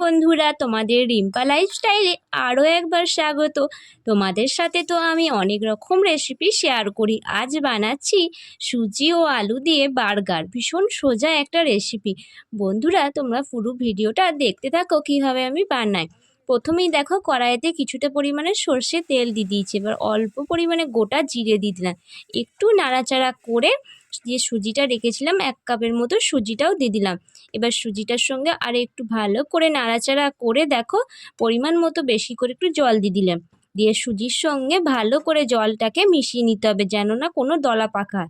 বন্ধুরা, তোমাদের রিম্পা লাইফস্টাইলে আরও একবার স্বাগত। তোমাদের সাথে তো আমি অনেক রকম রেসিপি শেয়ার করি। আজ বানাচ্ছি সুজি ও আলু দিয়ে বার্গার। ভীষণ সোজা একটা রেসিপি। বন্ধুরা, তোমরা পুরো ভিডিওটা দেখতে থাকো কীভাবে আমি বানাই। প্রথমেই দেখো, কড়াইতে কিছুটা পরিমাণে সর্ষে তেল দিয়ে দিয়েছি। এবার অল্প পরিমাণে গোটা জিরে দিয়ে দিলাম। একটু নাড়াচাড়া করে যে সুজিটা রেখেছিলাম 1 কাপের মতো সুজিটাও দিয়ে দিলাম। এবার সুজিটার সঙ্গে আর একটু ভালো করে নাড়াচাড়া করে দেখো পরিমাণ মতো বেশি করে একটু জল দিয়ে দিলাম। দিয়ে সুজির সঙ্গে ভালো করে জলটাকে মিশিয়ে নিতে হবে, যেন না কোনো দলা পাকা।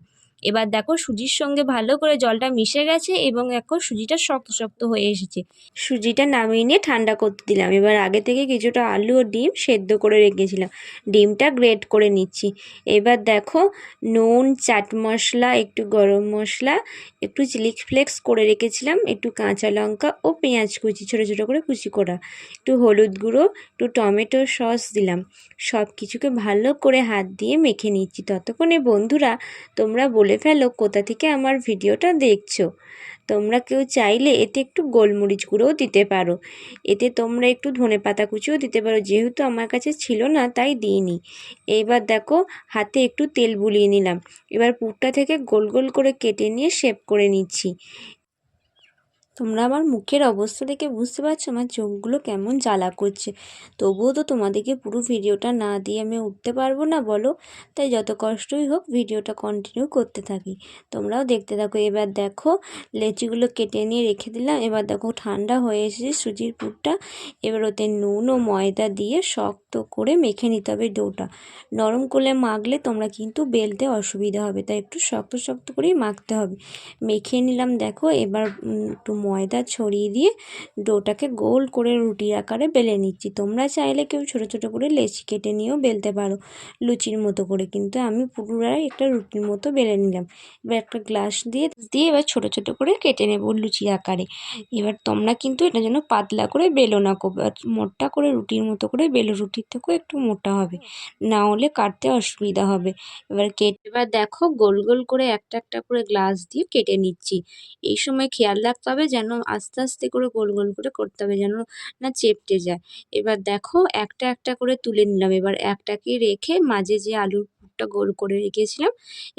এবার দেখো সুজির সঙ্গে ভালো করে জলটা মিশে গেছে এবং দেখো সুজিটা শক্ত শক্ত হয়ে এসেছে। সুজিটা নামিয়ে নিয়ে ঠান্ডা করতে দিলাম। এবার আগে থেকে কিছুটা আলু ও ডিম সেদ্ধ করে রেখেছিলাম, ডিমটা গ্রেট করে নিচ্ছি। এবার দেখো নুন, চাট মশলা, একটু গরম মশলা, একটু চিলি ফ্লেক্স করে রেখেছিলাম, একটু কাঁচা লঙ্কা ও পেঁয়াজ কুচি ছোটো ছোটো করে কুচি করা, একটু হলুদ গুঁড়ো, একটু টমেটো সস দিলাম। সব কিছুকে ভালো করে হাত দিয়ে মেখে নিচ্ছি। ততক্ষণে বন্ধুরা তোমরা বলে ফেলো কোথা থেকে আমার ভিডিওটা দেখছো। তোমরা কেউ চাইলে এতে একটু গোলমরিচ গুঁড়োও দিতে পারো, এতে তোমরা একটু ধনেপাতা কুচিও দিতে পারো। যেহেতু আমার কাছে ছিল না তাই দিইনি। এবার দেখো হাতে একটু তেল বুলিয়ে নিলাম। এবার পুরটা থেকে গোল গোল করে কেটে নিয়ে শেপ করে নিচ্ছি। তোমরা আমার মুখের অবস্থা দেখে বুঝতে পারছো আমার চোখগুলো কেমন জ্বালা করছে। তবুও তো তোমাদেরকে পুরো ভিডিওটা না দিয়ে আমি উঠতে পারবো না বলো, তাই যত কষ্টই হোক ভিডিওটা কন্টিনিউ করতে থাকি, তোমরাও দেখতে থাকো। এবার দেখো লেচিগুলো কেটে নিয়ে রেখে দিলাম। এবার দেখো ঠান্ডা হয়ে এসেছে সুজির পুরটা। এবার ওতে নুন ও ময়দা দিয়ে শক্ত করে মেখে নিতে হবে। ডোটা নরম করে মাখলে তোমরা কিন্তু বেলতে অসুবিধা হবে, তাই একটু শক্ত শক্ত করেই মাখতে হবে। মেখে নিলাম দেখো। এবার একটু ময়দা ছড়িয়ে দিয়ে ডোটাকে গোল করে রুটির আকারে বেলে নিচ্ছি। তোমরা চাইলে কেউ ছোটো ছোটো করে লেচি কেটে নিয়েও বেলতে পারো লুচির মতো করে, কিন্তু আমি পুরোটাই একটা রুটির মতো বেলে নিলাম। এবার একটা গ্লাস দিয়ে এবার ছোটো ছোটো করে কেটে নেব লুচির আকারে। এবার তোমরা কিন্তু এটা যেন পাতলা করে বেলো না, মোটা করে রুটির মতো করে বেলো, রুটির থেকেও একটু মোটা হবে, না হলে কাটতে অসুবিধা হবে। এবার দেখো গোল গোল করে একটা একটা করে গ্লাস দিয়ে কেটে নিচ্ছি। এই সময় খেয়াল রাখতে হবে যেন আস্তে আস্তে করে গোল গোল করে করতে হবে, যেন না চেপটে যায়। এবার দেখো একটা একটা করে তুলে নিলাম। এবার একটাকে রেখে মাঝে যে আলুর পুরটা গোল করে রেখেছিলাম,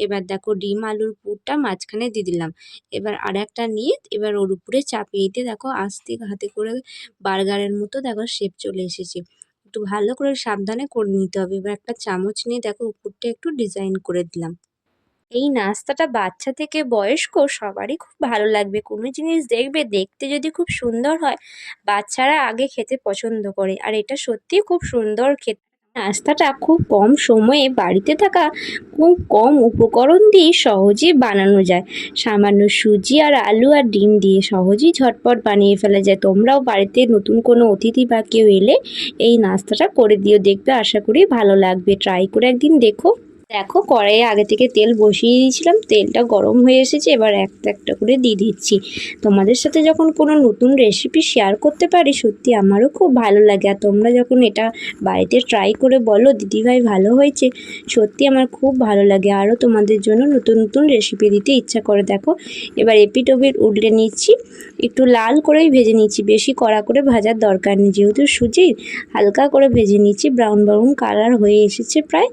এবার দেখো ডিম আলুর পুরটা মাঝখানে দিয়ে দিলাম। এবার আর একটা নিয়ে এবার ওর উপরে চাপিয়ে দিয়ে দেখো আস্তে হাতে করে বার্গারের মতো দেখো শেপ চলে এসেছে। একটু ভালো করে সাবধানে করে নিতে হবে। এবার একটা চামচ নিয়ে দেখো উপরটা একটু ডিজাইন করে দিলাম। এই নাস্তাটা বাচ্চা থেকে বয়স্ক সবারই খুব ভালো লাগবে। কোনো জিনিস দেখবে দেখতে যদি খুব সুন্দর হয়, বাচ্চারা আগে খেতে পছন্দ করে, আর এটা সত্যিই খুব সুন্দর খেতে। নাস্তাটা খুব কম সময়ে বাড়িতে থাকা খুব কম উপকরণ দিয়ে সহজেই বানানো যায়। সামান্য সুজি আর আলু আর ডিম দিয়ে সহজেই ঝটপট বানিয়ে ফেলা যায়। তোমরাও বাড়িতে নতুন কোনো অতিথি বা কেউ এলে এই নাস্তাটা করে দিও, দেখবে আশা করি ভালো লাগবে। ট্রাই করে একদিন দেখো। দেখো কড়াইয়ে আগে থেকে তেল বসিয়ে দিয়েছিলাম, তেলটা গরম হয়ে এসেছে। এবার একটা একটা করে দিয়ে দিচ্ছি। তোমাদের সাথে যখন কোনো নতুন রেসিপি শেয়ার করতে পারি সত্যি আমারও খুব ভালো লাগে। আর তোমরা যখন এটা বাড়িতে ট্রাই করে বলো দিদিভাই ভালো হয়েছে, সত্যি আমার খুব ভালো লাগে। আরও তোমাদের জন্য নতুন নতুন রেসিপি দিতে ইচ্ছা করে। দেখো এবার এপিট ওপিট উল্টে নিচ্ছি, একটু লাল করেই ভেজে নিচ্ছি, বেশি কড়া করে ভাজার দরকার নেই। যেহেতু সুজি হালকা করে ভেজে নিচ্ছি, ব্রাউন ব্রাউন কালার হয়ে এসেছে প্রায়।